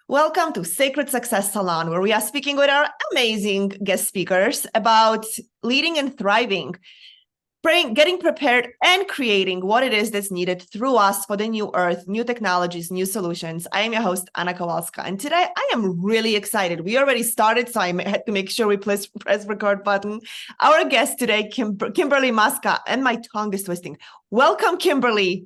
Welcome to Sacred Success Salon, where we are speaking with our amazing guest speakers about leading and thriving, getting prepared and creating what it is that's needed through us for the new earth, new technologies, new solutions. I am your host, Anna Kowalska, and today I am really excited. We already started, so I had to make sure we press record button. Our guest today, Kimberly Maska, and my tongue is twisting. Welcome, Kimberly.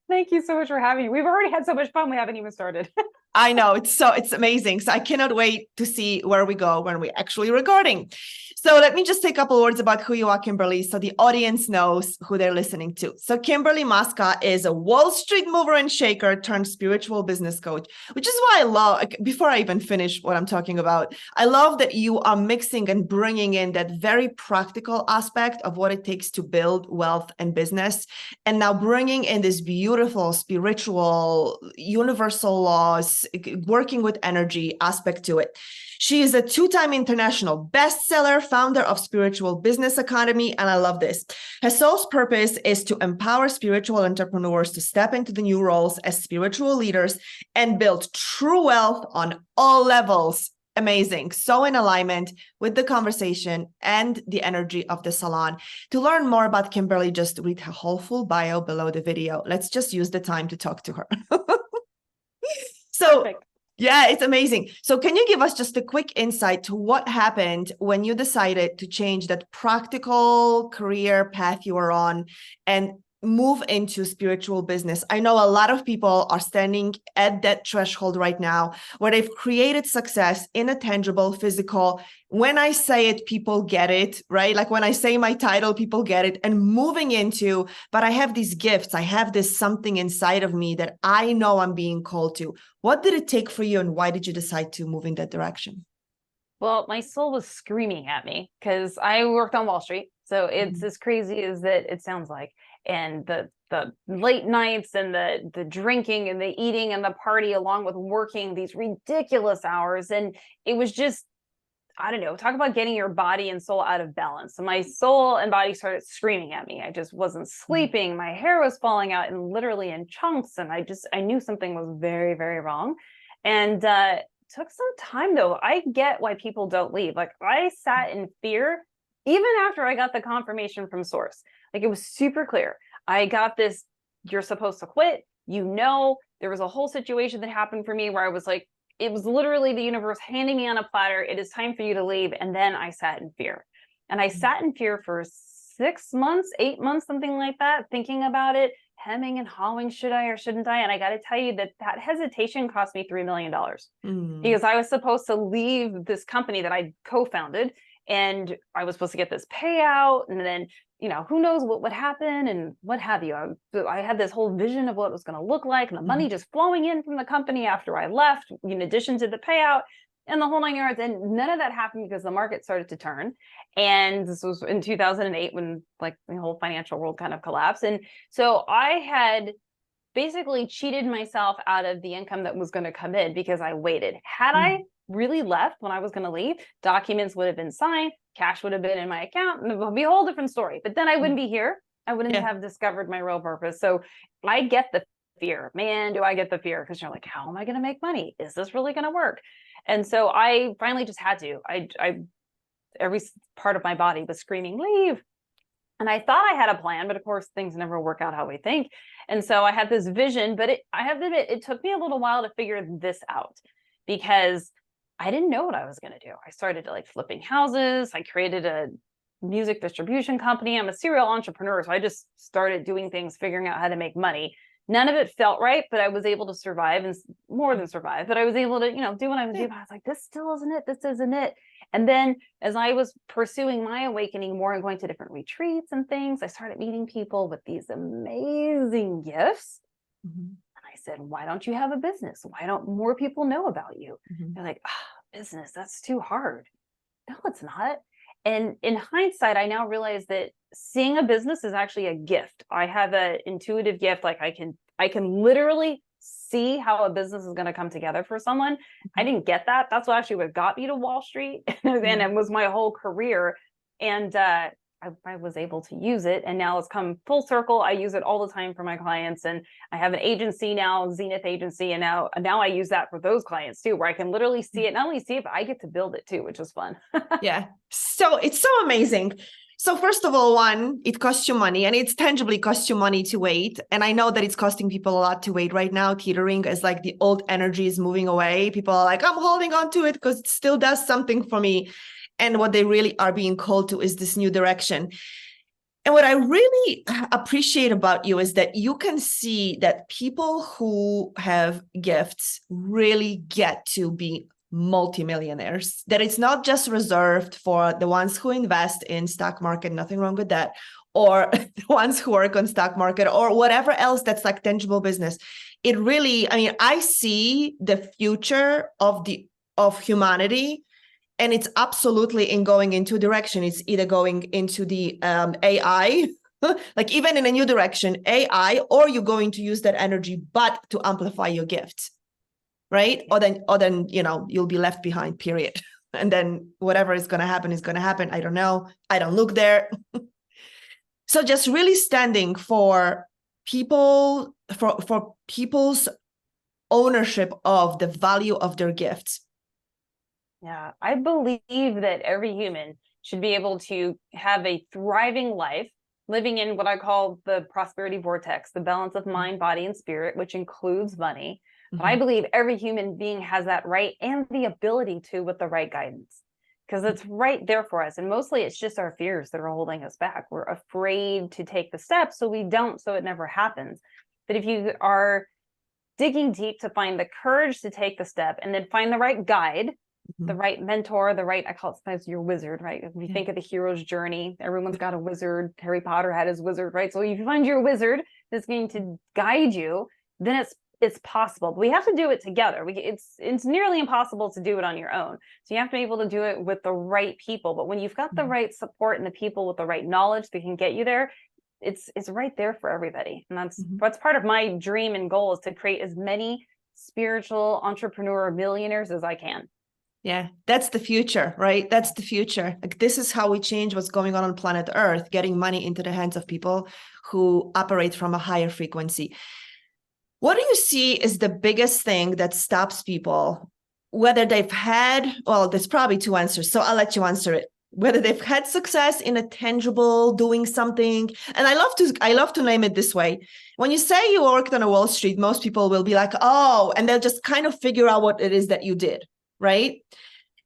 Thank you so much for having me. We've already had so much fun. We haven't even started. I know, it's amazing. So I cannot wait to see where we go when we're actually recording. So let me just say a couple words about who you are, Kimberly, so the audience knows who they're listening to. So Kimberly Maska is a Wall Street mover and shaker turned spiritual business coach, which is why I love, before I even finish what I'm talking about, I love that you are mixing and bringing in that very practical aspect of what it takes to build wealth and business, and now bringing in this beautiful spiritual, universal laws, working with energy aspect to it. She is a two-time international bestseller, founder of Spiritual Business Academy, and I love this. Her soul's purpose is to empower spiritual entrepreneurs to step into the new roles as spiritual leaders and build true wealth on all levels. Amazing. So in alignment with the conversation and the energy of the salon. To learn more about Kimberly, just read her whole full bio below the video. Let's just use the time to talk to her. So, perfect. Yeah, it's amazing. So can you give us just a quick insight to what happened when you decided to change that practical career path you were on and move into spiritual business? I know a lot of people are standing at that threshold right now where they've created success in a tangible, physical. When I say it, people get it, right? Like when I say my title, people get it, and moving into, but I have these gifts. I have this something inside of me that I know I'm being called to. What did it take for you, and why did you decide to move in that direction? Well, my soul was screaming at me because I worked on Wall Street. So it's as crazy as that it sounds like. And the late nights and the drinking and the eating and the party, along with working these ridiculous hours. And it was just, I don't know, talk about getting your body and soul out of balance. So my soul and body started screaming at me. I just wasn't sleeping. My hair was falling out and literally in chunks. And I knew something was very, very wrong. And took some time though. I get why people don't leave. Like I sat in fear even after I got the confirmation from source. Like it was super clear. I got this, you're supposed to quit. There was a whole situation that happened for me where I was like, it was literally the universe handing me on a platter. It is time for you to leave. And then I sat in fear. And I sat in fear for 6 months, 8 months, something like that, thinking about it, hemming and hawing, should I or shouldn't I? And I got to tell you that hesitation cost me $3 million because I was supposed to leave this company that I co-founded, and I was supposed to get this payout. And then, who knows what would happen and what have you. I had this whole vision of what it was going to look like, and the money just flowing in from the company after I left, in addition to the payout and the whole 9 yards. And none of that happened because the market started to turn. And this was in 2008 when like the whole financial world kind of collapsed. And so I had basically cheated myself out of the income that was going to come in because I waited. Had I really left when I was going to leave, documents would have been signed, cash would have been in my account, and it would be a whole different story. But then I wouldn't be here. I wouldn't have discovered my real purpose. So I get the fear. Man, do I get the fear, because you're like, how am I going to make money? Is this really going to work? And so I finally just had to. Every part of my body was screaming, leave. And I thought I had a plan, but of course things never work out how we think. And so I had this vision, but I have to admit, it took me a little while to figure this out because I didn't know what I was going to do. I started like flipping houses. I created a music distribution company. I'm a serial entrepreneur. So I just started doing things, figuring out how to make money. None of it felt right, but I was able to survive, and more than survive, but I was able to, do what I was doing. I was like, this still isn't it. This isn't it. And then as I was pursuing my awakening more and going to different retreats and things, I started meeting people with these amazing gifts. And I said, why don't you have a business? Why don't more people know about you? They're like, business, that's too hard. No, it's not. And in hindsight, I now realize that seeing a business is actually a gift. I have an intuitive gift. Like I can literally see how a business is going to come together for someone. I didn't get that. That's what got me to Wall Street and it was my whole career. And I I was able to use it, and now it's come full circle. I use it all the time for my clients, and I have an agency now, Zenith Agency, and now I use that for those clients too, where I can literally see it, not only see it, but I get to build it too, which is fun. Yeah. So it's so amazing. So first of all, one, it costs you money, and it's tangibly costs you money to wait. And I know that it's costing people a lot to wait right now. Teetering is like the old energy is moving away. People are like, I'm holding on to it because it still does something for me. And what they really are being called to is this new direction. And what I really appreciate about you is that you can see that people who have gifts really get to be multimillionaires, that it's not just reserved for the ones who invest in stock market, nothing wrong with that, or the ones who work on stock market or whatever else that's like tangible business. It really, I mean, I see the future of humanity. And it's absolutely in going into a direction. It's either going into the AI, like even in a new direction, AI, or you're going to use that energy, but to amplify your gift, right? Or then you'll be left behind, period. And then whatever is going to happen is going to happen. I don't know. I don't look there. So just really standing for people, for people's ownership of the value of their gifts. Yeah, I believe that every human should be able to have a thriving life, living in what I call the prosperity vortex, the balance of mind, body, and spirit, which includes money. But I believe every human being has that right and the ability to, with the right guidance, because it's right there for us. And mostly it's just our fears that are holding us back. We're afraid to take the steps, so we don't, so it never happens. But if you are digging deep to find the courage to take the step and then find the right guide, the right mentor, the right, I call it sometimes your wizard, right? If you think of the hero's journey, everyone's got a wizard. Harry Potter had his wizard, right? So if you find your wizard that's going to guide you, then it's possible. But we have to do it together. It's nearly impossible to do it on your own. So you have to be able to do it with the right people. But when you've got the right support and the people with the right knowledge that can get you there, it's right there for everybody. And that's part of my dream and goal, is to create as many spiritual entrepreneur millionaires as I can. Yeah, that's the future, right? That's the future. Like, this is how we change what's going on planet Earth, getting money into the hands of people who operate from a higher frequency. What do you see is the biggest thing that stops people, whether they've had, well, there's probably two answers, so I'll let you answer it. Whether they've had success in a tangible, doing something. And I love to name it this way. When you say you worked on a Wall Street, most people will be like, oh, and they'll just kind of figure out what it is that you did. Right?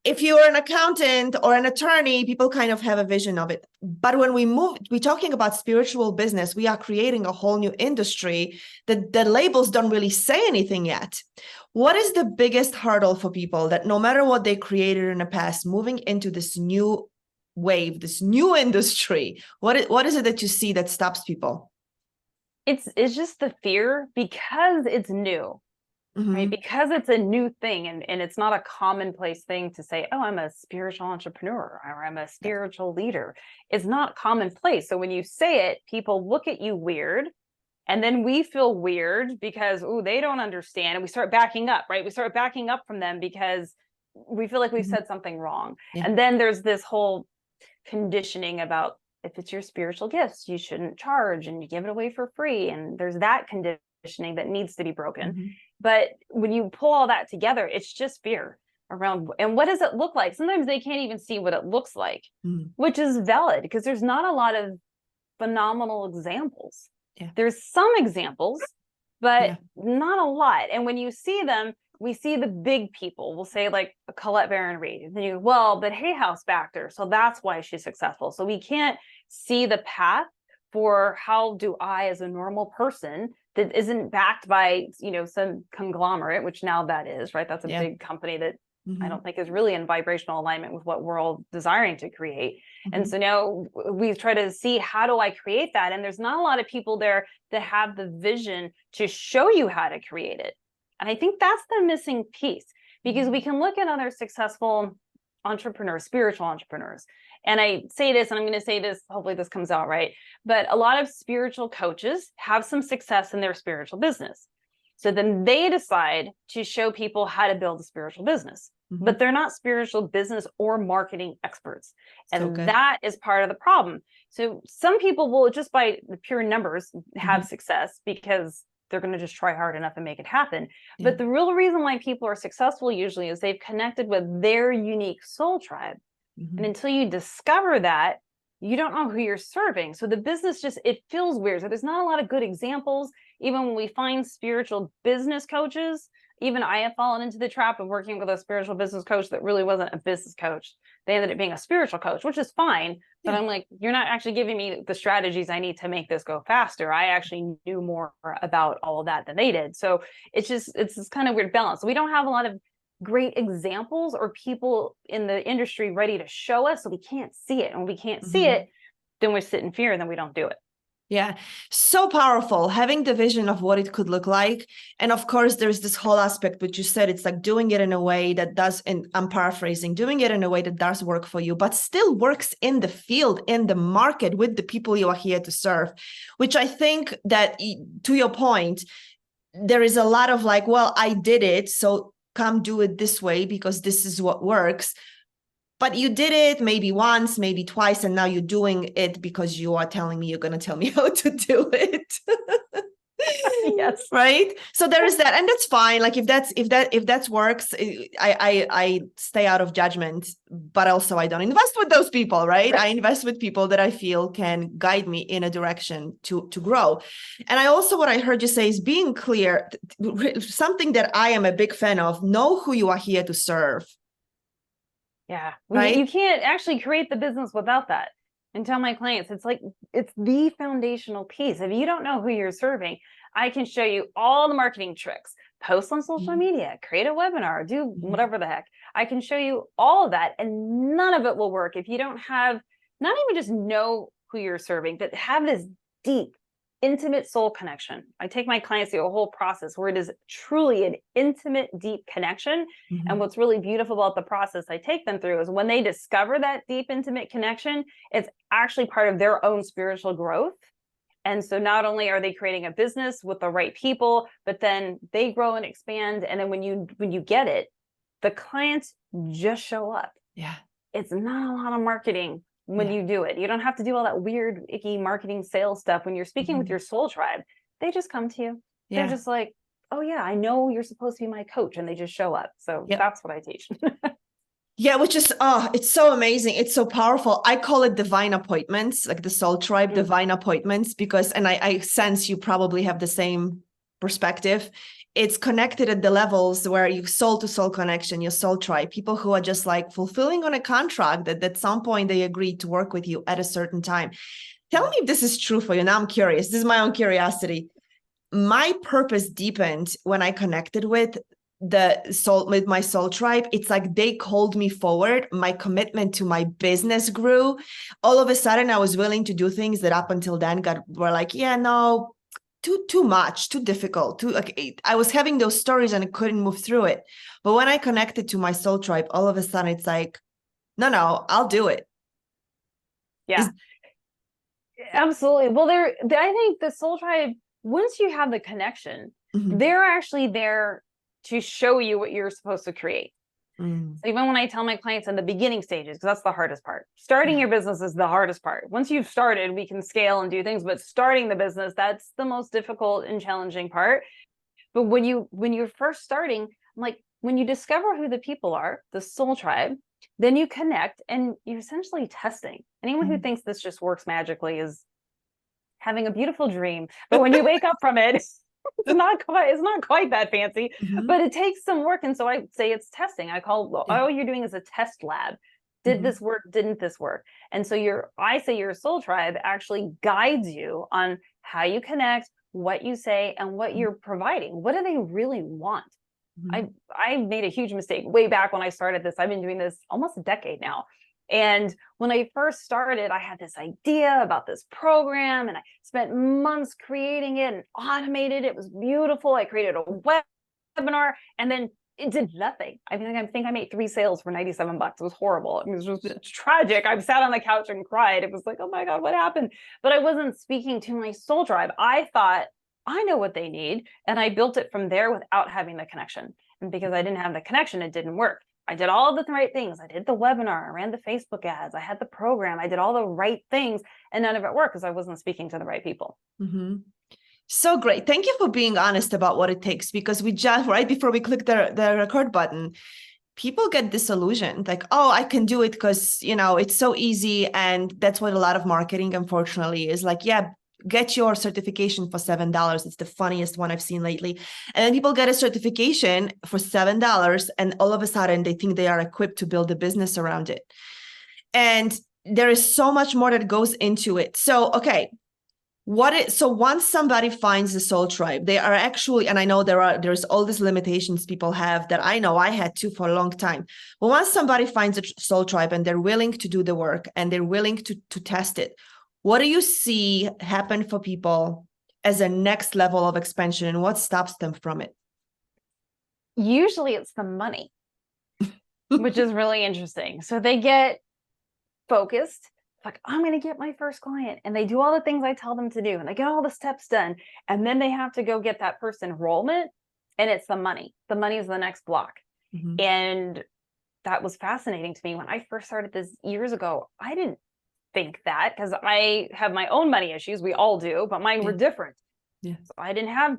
If you're an accountant or an attorney, people kind of have a vision of it. But when we're talking about spiritual business, we are creating a whole new industry that the labels don't really say anything yet. What is the biggest hurdle for people that no matter what they created in the past, moving into this new wave, this new industry, what is it that you see that stops people? It's just the fear, because it's new. Right? Because it's a new thing, and it's not a commonplace thing to say, oh, I'm a spiritual entrepreneur, or I'm a spiritual leader. It's not commonplace. So when you say it, people look at you weird, and then we feel weird because, oh, they don't understand. And we start backing up, right? We start backing up from them because we feel like we've said something wrong. Yeah. And then there's this whole conditioning about, if it's your spiritual gifts, you shouldn't charge and you give it away for free. And there's that conditioning that needs to be broken. But when you pull all that together, it's just fear around, and what does it look like? Sometimes they can't even see what it looks like, which is valid, because there's not a lot of phenomenal examples. There's some examples, but not a lot. And when you see them, we see the big people. We'll say like Colette Baron Reid, and then you go, well, but Hay House backed her, so that's why she's successful. So we can't see the path for how do I, as a normal person that isn't backed by, some conglomerate, which now that is, right? That's a big company that I don't think is really in vibrational alignment with what we're all desiring to create. And so now we try to see, how do I create that? And there's not a lot of people there that have the vision to show you how to create it. And I think that's the missing piece, because we can look at other successful entrepreneurs, spiritual entrepreneurs. And I say this, and I'm going to say this, hopefully this comes out right, but a lot of spiritual coaches have some success in their spiritual business. So then they decide to show people how to build a spiritual business. but they're not spiritual business or marketing experts. And good. that is part of the problem. So some people will just by the pure numbers have success because they're going to just try hard enough and make it happen. Yeah. But the real reason why people are successful usually is they've connected with their unique soul tribe. And until you discover that, you don't know who you're serving. So the business just, it feels weird. So there's not a lot of good examples. Even when we find spiritual business coaches, even I have fallen into the trap of working with a spiritual business coach that really wasn't a business coach. They ended up being a spiritual coach, which is fine. But I'm like, you're not actually giving me the strategies I need to make this go faster. I actually knew more about all of that than they did. So it's this kind of weird balance. So we don't have a lot of great examples or people in the industry ready to show us. So we can't see it. And when we can't see it, then we sit in fear and then we don't do it. Yeah, so powerful, having the vision of what it could look like. And of course, there's this whole aspect, which you said, it's like doing it in a way that does, and I'm paraphrasing, doing it in a way that does work for you, but still works in the field, in the market with the people you are here to serve, which I think that, to your point, there is a lot of like, well, I did it, so come do it this way because this is what works. But you did it maybe once, maybe twice, and now you're doing it because you are telling me you're going to tell me how to do it. Yes. Right. So there is that, and that's fine. Like if that works, I stay out of judgment, but also I don't invest with those people. Right. I invest with people that I feel can guide me in a direction to grow. And I also, what I heard you say is being clear, something that I am a big fan of. Know who you are here to serve. Yeah. Right? You can't actually create the business without that. And tell my clients, it's like, it's the foundational piece. If you don't know who you're serving, I can show you all the marketing tricks, post on social media, create a webinar, do whatever the heck. I can show you all of that, and none of it will work if you don't have, not even just know who you're serving, but have this deep, intimate soul connection. I take my clients through a whole process where it is truly an intimate, deep connection. And what's really beautiful about the process I take them through is when they discover that deep, intimate connection, it's actually part of their own spiritual growth. And so not only are they creating a business with the right people, but then they grow and expand. And then when you get it, the clients just show up. Yeah. It's not a lot of marketing when you do it. You don't have to do all that weird, icky marketing sales stuff. When you're speaking with your soul tribe, they just come to you. They're just like, oh yeah, I know you're supposed to be my coach. And they just show up. So that's what I teach. Yeah, which is, it's so amazing. It's so powerful. I call it divine appointments, like the soul tribe, divine appointments, because, and I sense you probably have the same perspective. It's connected at the levels where you soul to soul connection, your soul tribe, people who are just like fulfilling on a contract that at some point they agreed to work with you at a certain time. Tell me if this is true for you. Now I'm curious. This is my own curiosity. My purpose deepened when I connected with my soul tribe. It's like they called me forward. My commitment to my business grew. All of a sudden, I was willing to do things that up until then were like, yeah, no, too much, too difficult. I was having those stories and I couldn't move through it. But when I connected to my soul tribe, all of a sudden it's like, no, I'll do it. Yeah, absolutely. Well, I think the soul tribe, once you have the connection, they're actually there to show you what you're supposed to create. So even when I tell my clients in the beginning stages, because that's the hardest part, starting your business is the hardest part. Once you've started, we can scale and do things, but starting the business, that's the most difficult and challenging part. But when you're first starting, I'm like, when you discover who the people are, the soul tribe, then you connect and you're essentially testing. Anyone who thinks this just works magically is having a beautiful dream. But when you wake up from it, it's not quite that fancy, but it takes some work. And so I say it's testing. All you're doing is a test lab. Did this work? Didn't this work? And so your soul tribe actually guides you on how you connect, what you say, and what you're providing. What do they really want? I made a huge mistake way back when I started this. I've been doing this almost a decade now. And when I first started, I had this idea about this program and I spent months creating it and automated it. It was beautiful. I created a webinar and then it did nothing. I think I made 3 sales for $97. It was horrible. It was just tragic. I sat on the couch and cried. It was like, oh my God, what happened? But I wasn't speaking to my soul tribe. I thought, I know what they need. And I built it from there without having the connection. And because I didn't have the connection, it didn't work. I did all the right things. I did the webinar, I ran the Facebook ads, I had the program, I did all the right things, and none of it worked because I wasn't speaking to the right people. Mm-hmm. So great. Thank you for being honest about what it takes, because we just, right before we click the record button, people get disillusioned, like, oh, I can do it because, it's so easy. And that's what a lot of marketing, unfortunately, is like, yeah, get your certification for $7. It's the funniest one I've seen lately. And then people get a certification for $7, and all of a sudden they think they are equipped to build a business around it. And there is so much more that goes into it. So, okay. So once somebody finds the soul tribe, they are actually, and I know there's all these limitations people have that I know I had too for a long time. But once somebody finds a soul tribe and they're willing to do the work and they're willing to test it, what do you see happen for people as a next level of expansion, and what stops them from it? Usually it's the money, which is really interesting. So they get focused. Like, I'm going to get my first client, and they do all the things I tell them to do, and they get all the steps done, and then they have to go get that first enrollment, and it's the money. The money is the next block. Mm-hmm. And that was fascinating to me. When I first started this years ago, I didn't think that, because I have my own money issues. We all do, but mine were different. Yeah. So I didn't have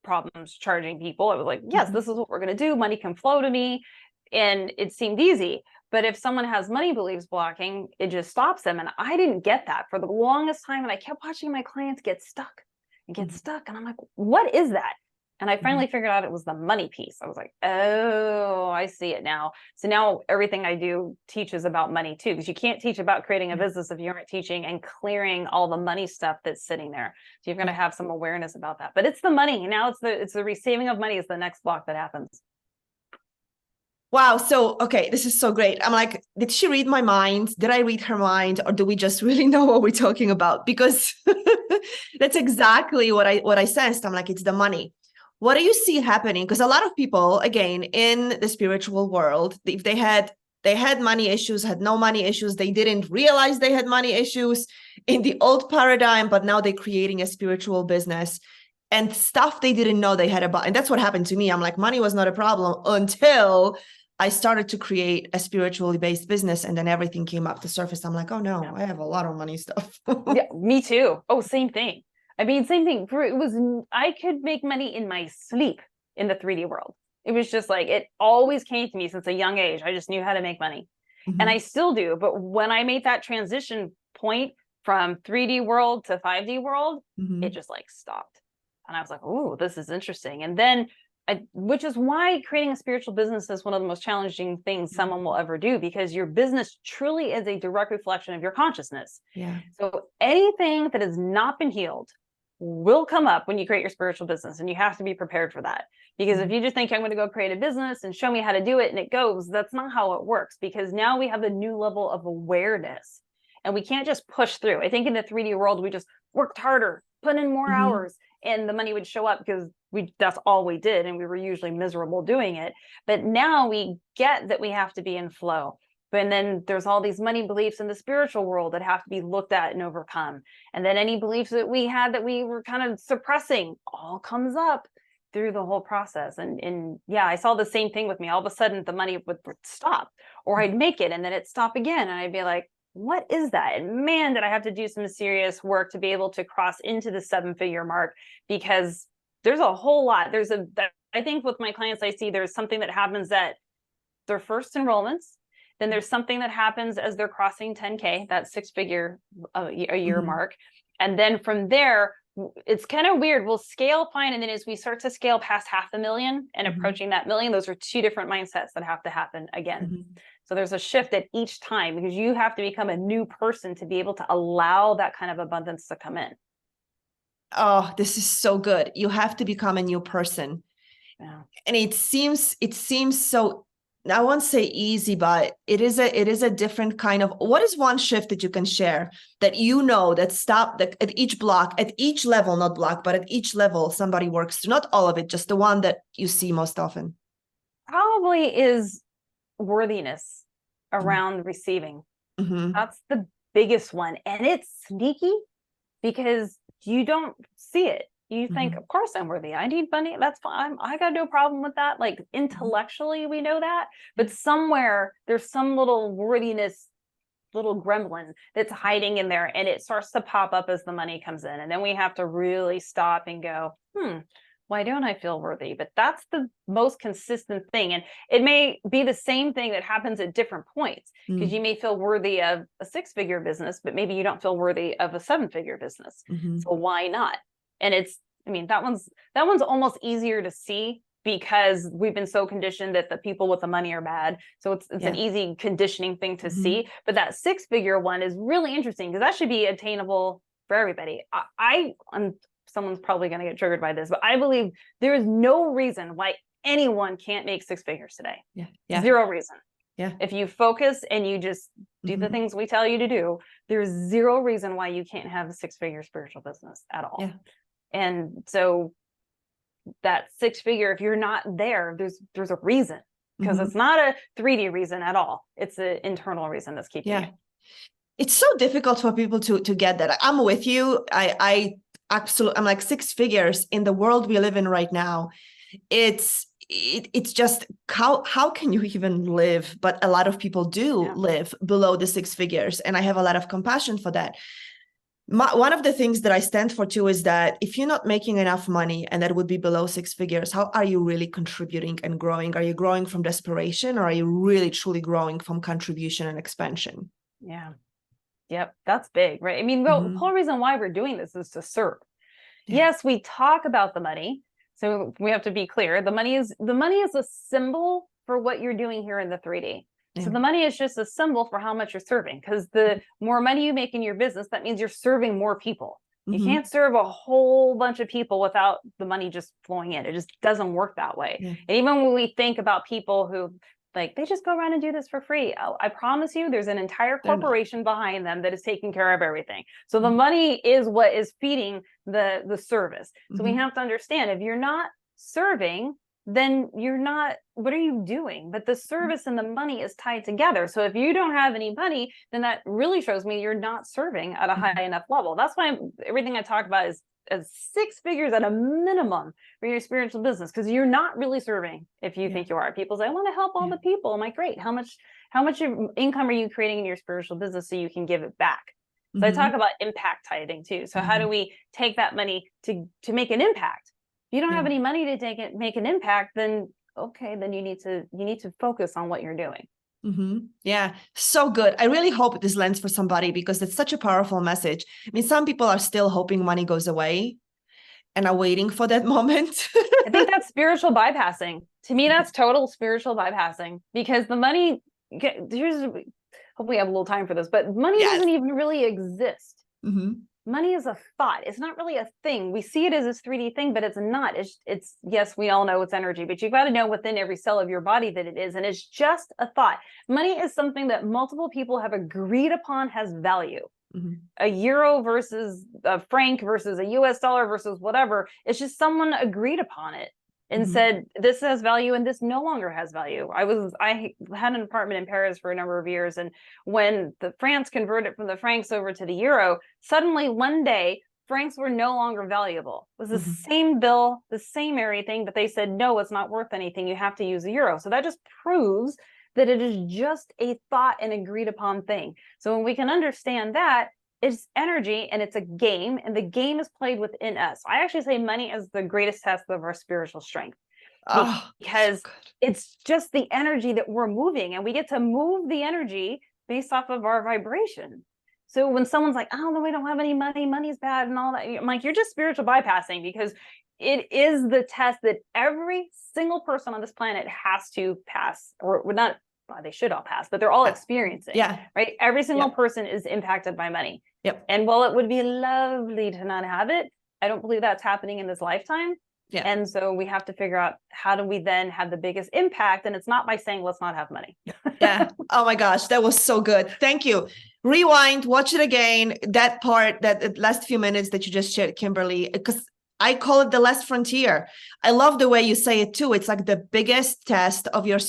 problems charging people. I was like, yes, this is what we're going to do. Money can flow to me. And it seemed easy. But if someone has money beliefs blocking, it just stops them. And I didn't get that for the longest time. And I kept watching my clients get stuck and get stuck. And I'm like, what is that? And I finally figured out it was the money piece. I was like, oh, I see it now. So now everything I do teaches about money too, because you can't teach about creating a business if you aren't teaching and clearing all the money stuff that's sitting there. So you're going to have some awareness about that. But it's the money. Now it's the receiving of money is the next block that happens. Wow. So, okay, this is so great. I'm like, did she read my mind? Did I read her mind? Or do we just really know what we're talking about? Because that's exactly what I sensed. I'm like, it's the money. What do you see happening? Because a lot of people, again, in the spiritual world, if they had money issues, had no money issues, they didn't realize they had money issues in the old paradigm, but now they're creating a spiritual business and stuff they didn't know they had about. And that's what happened to me. I'm like, money was not a problem until I started to create a spiritually based business, and then everything came up to surface. I'm like, oh no, I have a lot of money stuff. Yeah, me too. Oh, same thing. I mean, same thing. I could make money in my sleep in the 3D world. It was just like, it always came to me since a young age. I just knew how to make money. And I still do. But when I made that transition point from 3D world to 5D world, it just like stopped. And I was like, oh, this is interesting. And then which is why creating a spiritual business is one of the most challenging things someone will ever do, because your business truly is a direct reflection of your consciousness. Yeah. So anything that has not been healed will come up when you create your spiritual business, and you have to be prepared for that. Because if you just think I'm going to go create a business and show me how to do it and it goes, that's not how it works, because now we have a new level of awareness and we can't just push through. I think in the 3D world, we just worked harder, put in more hours, and the money would show up because that's all we did, and we were usually miserable doing it. But now we get that we have to be in flow. And then there's all these money beliefs in the spiritual world that have to be looked at and overcome. And then any beliefs that we had that we were kind of suppressing all comes up through the whole process. And yeah, I saw the same thing with me. All of a sudden the money would stop, or I'd make it and then it'd stop again. And I'd be like, what is that? And man, did I have to do some serious work to be able to cross into the 7-figure mark, because there's a whole lot. I think with my clients, I see there's something that happens at their first enrollments. Then there's something that happens as they're crossing 10K, that 6-figure a year mark. And then from there, it's kind of weird. We'll scale fine. And then as we start to scale past $500,000 and approaching that million, those are two different mindsets that have to happen again. So there's a shift at each time, because you have to become a new person to be able to allow that kind of abundance to come in. Oh, this is so good. You have to become a new person. Yeah. And it seems so, I won't say easy, but it is a different kind of, what is one shift that you can share that that at each block, at each level, not block, but at each level somebody works through, not all of it, just the one that you see most often? Probably is worthiness around receiving. That's the biggest one. And it's sneaky because you don't see it. you think, of course I'm worthy. I need money. That's fine. I got no problem with that. Like intellectually, we know that, but somewhere there's some little worthiness, little gremlin that's hiding in there, and it starts to pop up as the money comes in. And then we have to really stop and go, why don't I feel worthy? But that's the most consistent thing. And it may be the same thing that happens at different points, because you may feel worthy of a 6-figure business, but maybe you don't feel worthy of a 7-figure business. So why not? And that one's almost easier to see, because we've been so conditioned that the people with the money are bad. So it's an easy conditioning thing to see. But that 6-figure one is really interesting, because that should be attainable for everybody. Someone's probably going to get triggered by this, but I believe there is no reason why anyone can't make 6 figures today. Zero reason. If you focus and you just do the things we tell you to do, there's zero reason why you can't have a 6-figure spiritual business at all. And so that 6-figure, if you're not there, there's a reason, because it's not a 3D reason at all. It's an internal reason that's keeping you. It's so difficult for people to get that. I'm with you. I absolutely, I'm like 6 figures in the world we live in right now. It's just how can you even live? But a lot of people do live below the 6 figures. And I have a lot of compassion for that. One of the things that I stand for too is that if you're not making enough money, and that would be below 6 figures, how are you really contributing and growing? Are you growing from desperation, or are you really truly growing from contribution and expansion? Yep, that's big, right? I mean, the whole reason why we're doing this is to serve. Yes, we talk about the money, so we have to be clear. The money is a symbol for what you're doing here in the 3D. So the money is just a symbol for how much you're serving, because the more money you make in your business, that means you're serving more people. You can't serve a whole bunch of people without the money just flowing in. It just doesn't work that way. And even when we think about people who, like, they just go around and do this for free, I promise you there's an entire corporation behind them that is taking care of everything. So the money is what is feeding the service. So we have to understand, if you're not serving, then what are you doing? But the service and the money is tied together. So if you don't have any money, then that really shows me you're not serving at a high enough level. That's why everything I talk about is as 6 figures at a minimum for your spiritual business, because you're not really serving if you think you are. People say, I want to help all the people. I'm like, great. How much income are you creating in your spiritual business so you can give it back? So I talk about impact tithing too. So how do we take that money to make an impact? If you don't have any money to make an impact, then okay, then you need to focus on what you're doing. Yeah, so good. I really hope this lands for somebody, because it's such a powerful message. I mean, some people are still hoping money goes away and are waiting for that moment. I think that's spiritual bypassing. To me, that's total spiritual bypassing, because the money, hope we have a little time for this, but money doesn't even really exist. Money is a thought. It's not really a thing. We see it as this 3D thing, but it's not. It's yes, we all know it's energy, but you've got to know within every cell of your body that it is. And it's just a thought. Money is something that multiple people have agreed upon has value. A euro versus a franc versus a US dollar versus whatever. It's just someone agreed upon it and said, this has value and this no longer has value. I had an apartment in Paris for a number of years. And when France converted from the francs over to the euro, suddenly one day, francs were no longer valuable. It was the same bill, the same everything, but they said, no, it's not worth anything. You have to use the euro. So that just proves that it is just a thought and agreed upon thing. So when we can understand that, it's energy and it's a game, and the game is played within us. I actually say money is the greatest test of our spiritual strength, because it's just the energy that we're moving, and we get to move the energy based off of our vibration. So when someone's like, oh, no, we don't have any money, money's bad and all that, I'm like, you're just spiritual bypassing, because it is the test that every single person on this planet has to pass, or not, they should all pass, but they're all experiencing. Right. Every single person is impacted by money. And while it would be lovely to not have it, I don't believe that's happening in this lifetime. And so we have to figure out, how do we then have the biggest impact? And it's not by saying, let's not have money. Oh my gosh, that was so good. Thank you. Rewind, watch it again. That part, that last few minutes that you just shared, Kimberly, because I call it the last frontier. I love the way you say it too. It's like the biggest test of your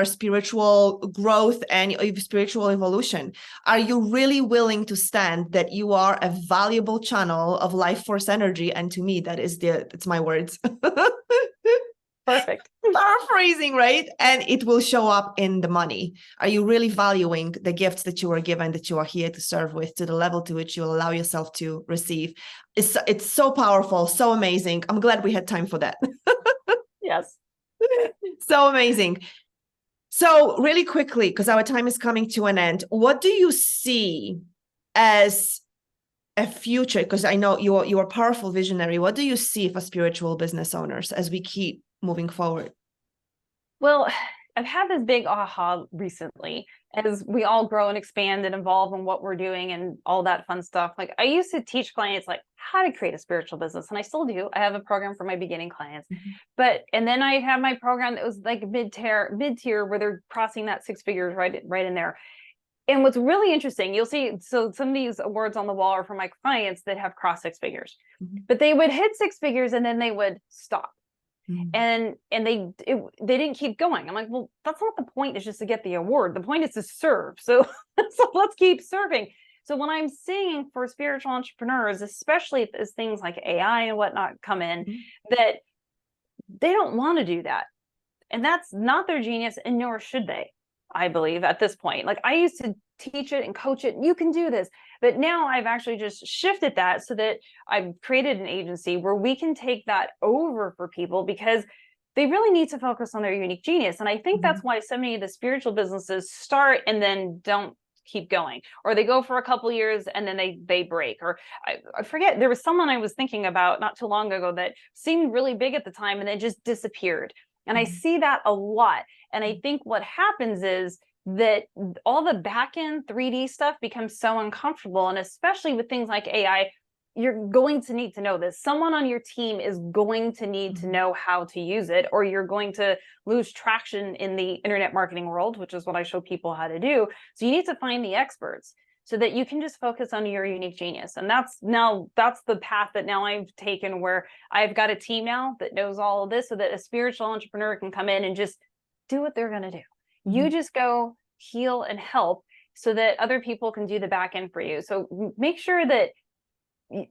spiritual growth and your spiritual evolution. Are you really willing to stand that you are a valuable channel of life force energy? And to me, it's my words. Perfect. Paraphrasing, right? And it will show up in the money. Are you really valuing the gifts that you are given, that you are here to serve with, to the level to which you allow yourself to receive? It's so powerful, so amazing. I'm glad we had time for that. Yes. So amazing. So really quickly, because our time is coming to an end, what do you see as a future? Because I know you're a powerful visionary. What do you see for spiritual business owners as we keep moving forward? Well, I've had this big aha recently as we all grow and expand and evolve in what we're doing and all that fun stuff. Like I used to teach clients like how to create a spiritual business, and I still do. I have a program for my beginning clients, and then I have my program that was like mid-tier where they're crossing that 6 figures right in there. And what's really interesting, you'll see, so some of these awards on the wall are for my clients that have crossed 6 figures, but they would hit 6 figures and then they would stop. And they didn't keep going. I'm like, well, that's not the point. It's just to get the award. The point is to serve. So let's keep serving. So when I'm seeing for spiritual entrepreneurs, especially as things like AI and whatnot come in, that they don't want to do that. And that's not their genius, and nor should they, I believe, at this point. Like I used to teach it and coach it. You can do this. But now I've actually just shifted that so that I've created an agency where we can take that over for people, because they really need to focus on their unique genius. And I think that's why so many of the spiritual businesses start and then don't keep going, or they go for a couple years and then they break. Or I forget, there was someone I was thinking about not too long ago that seemed really big at the time and then just disappeared. And I see that a lot. And I think what happens is that all the back-end 3D stuff becomes so uncomfortable. And especially with things like AI, you're going to need to know this. Someone on your team is going to need to know how to use it, or you're going to lose traction in the internet marketing world, which is what I show people how to do. So you need to find the experts so that you can just focus on your unique genius. And that's the path that now I've taken, where I've got a team now that knows all of this, so that a spiritual entrepreneur can come in and just do what they're going to do. You just go heal and help so that other people can do the back end for you. So make sure that,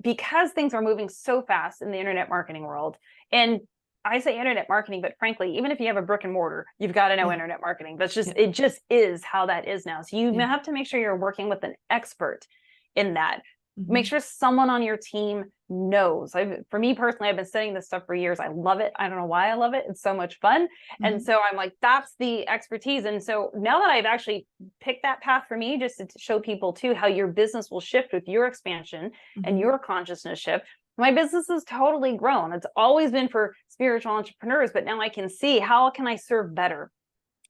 because things are moving so fast in the internet marketing world, and I say internet marketing, but frankly, even if you have a brick and mortar, you've got to know internet marketing. That's just, it just is how that is now. So you have to make sure you're working with an expert in that. Make sure someone on your team knows. For me personally, I've been studying this stuff for years. I love it. I don't know why I love it. It's so much fun. And so I'm like, that's the expertise. And so now that I've actually picked that path for me, just to show people too how your business will shift with your expansion and your consciousness shift, my business has totally grown. It's always been for spiritual entrepreneurs, but now I can see how can I serve better.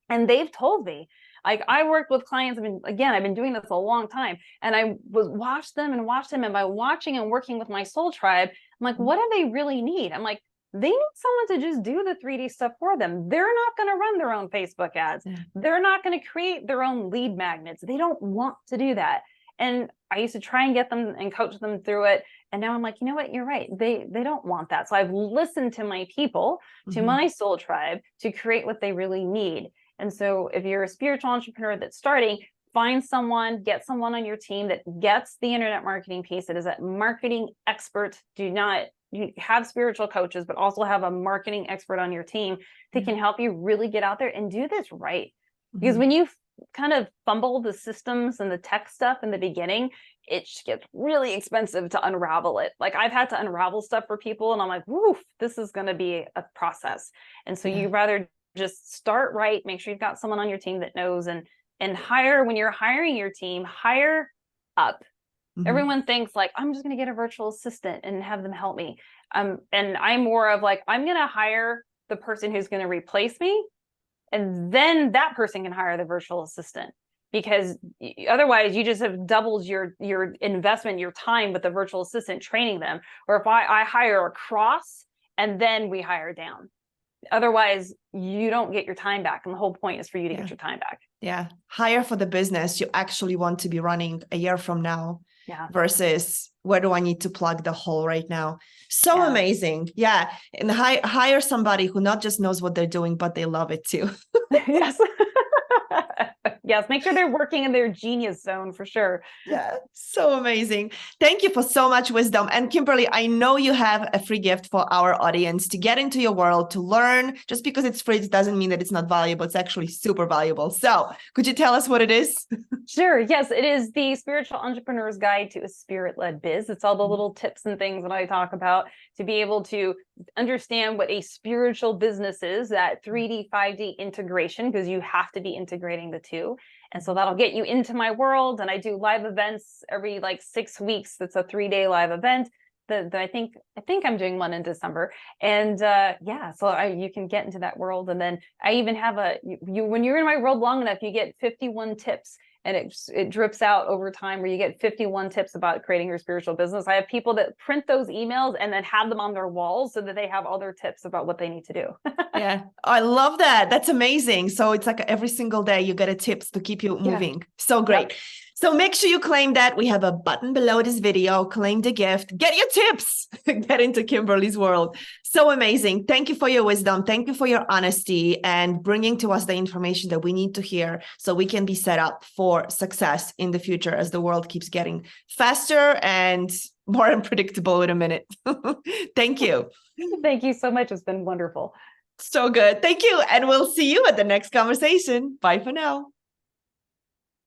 And they've told me, like, I worked with clients. I've been doing this a long time, and I watched them. And by watching and working with my soul tribe, I'm like, what do they really need? I'm like, they need someone to just do the 3D stuff for them. They're not going to run their own Facebook ads. They're not going to create their own lead magnets. They don't want to do that. And I used to try and get them and coach them through it. And now I'm like, you know what? You're right. They don't want that. So I've listened to my people, to my soul tribe, to create what they really need. And so if you're a spiritual entrepreneur that's starting, find someone, get someone on your team that gets the internet marketing piece, that is a marketing expert. You have spiritual coaches, but also have a marketing expert on your team that can help you really get out there and do this right. Because when you kind of fumble the systems and the tech stuff in the beginning, it gets really expensive to unravel it. Like I've had to unravel stuff for people, and I'm like, woof, this is going to be a process. And so you rather just start right, make sure you've got someone on your team that knows, and hire. When you're hiring your team, hire up. Everyone thinks like, I'm just going to get a virtual assistant and have them help me. And I'm more of like, I'm going to hire the person who's going to replace me, and then that person can hire the virtual assistant, because otherwise you just have doubled your investment, your time with the virtual assistant training them. Or if I hire across and then we hire down, otherwise you don't get your time back. And the whole point is for you to get your time back. Hire for the business you actually want to be running a year from now. Yeah. versus where do I need to plug the hole right now? So Yeah. amazing. Yeah. And hire somebody who not just knows what they're doing, but they love it too. Yes. Yes. Make sure they're working in their genius zone for sure. Yeah, so amazing. Thank you for so much wisdom. And Kimberly, I know you have a free gift for our audience to get into your world, to learn. Just because it's free, it doesn't mean that it's not valuable. It's actually super valuable. So could you tell us what it is? Sure. Yes, it is the Spiritual Entrepreneur's Guide to a Spirit-Led Biz. It's all the little tips and things that I talk about to be able to understand what a spiritual business is, that 3D, 5D integration, because you have to be integrating the two. And so that'll get you into my world. And I do live events every like 6 weeks. That's a 3-day live event. I think I'm doing one in December. And yeah, so you can get into that world. And then I even have when you're in my world long enough, you get 51 tips. And it drips out over time where you get 51 tips about creating your spiritual business. I have people that print those emails and then have them on their walls so that they have all their tips about what they need to do. Yeah, I love that. That's amazing. So it's like every single day you get a tips to keep you moving. Yeah. So great. Yep. So make sure you claim that. We have a button below this video. Claim the gift. Get your tips. Get into Kimberly's world. So amazing. Thank you for your wisdom. Thank you for your honesty and bringing to us the information that we need to hear so we can be set up for success in the future as the world keeps getting faster and more unpredictable in a minute. Thank you. Thank you so much. It's been wonderful. So good. Thank you. And we'll see you at the next conversation. Bye for now.